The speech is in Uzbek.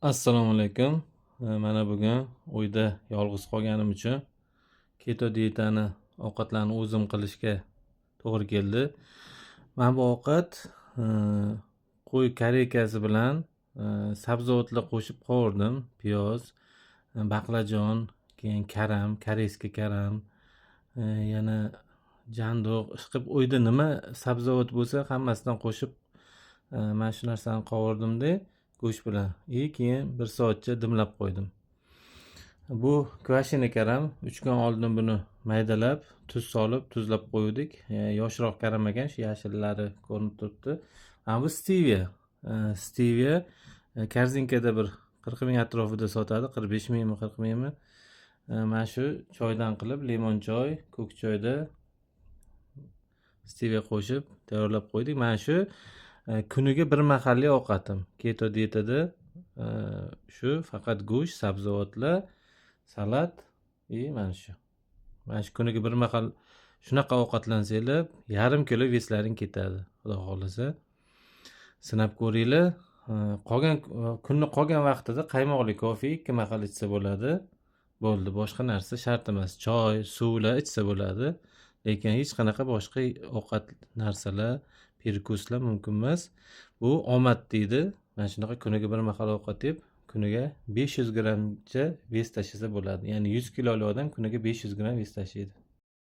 Assalomu alaykum. Mana bugun uyda yolg'iz qolganim uchun keto dietani ovqatlarni o'zim qilishga to'g'ri keldi. Mana bu ovqat qo'y koreykasi bilan sabzavotlar qo'shib qovurdim. Piyoz, baqlajon, keyin karam, koreyskiy karam, yana janduq, ishqilib uyda nima sabzavot bo'lsa hammasidan qo'shib mana shu narsani qovurdimda go'sht bilan. Keyin 1 soatcha dimlab qo'ydim. Bu kvashini karam. 3 kun oldin buni maydalab, tuz solib, tuzlab qo'ydik. Yoshroq karam ekan, shu yashillari ko'rinib turibdi. Bu stevia. Stevia korzinkada bir 40 ming atrofida sotadi. 45 mingmi, 40 mingmi. Mana shu choydan qilib, limon choy, ko'k choyda stevia qo'shib tayyorlab qo'ydik. Mana shu kuniga bir mahallik ovqatim. Keto dietada shu faqat go'sht, sabzavotlar, salat mana shu. Mana shu kuniga bir mahal shunaqa ovqatlansanglar, yarim kilo veslaring ketadi, xudo xolasa. Sinab ko'ringlar. Kunni qolgan vaqtida qaymoqli kofe 2 mahal ichsa bo'ladi. Bo'ldi, boshqa narsa shart emas. Choy, suvlar ichsa bo'ladi. Lekin hech qanaqa boshqa ovqat narsalar, perkuslar mumkin emas. Bu omad deydi. Mana shunaqa kuniga bir mahal ovqat yeb, kuniga 500 grammcha ves tashlasa bo'ladi. Ya'ni 100 kiloli odam kuniga 500 gramm ves tashlaydi.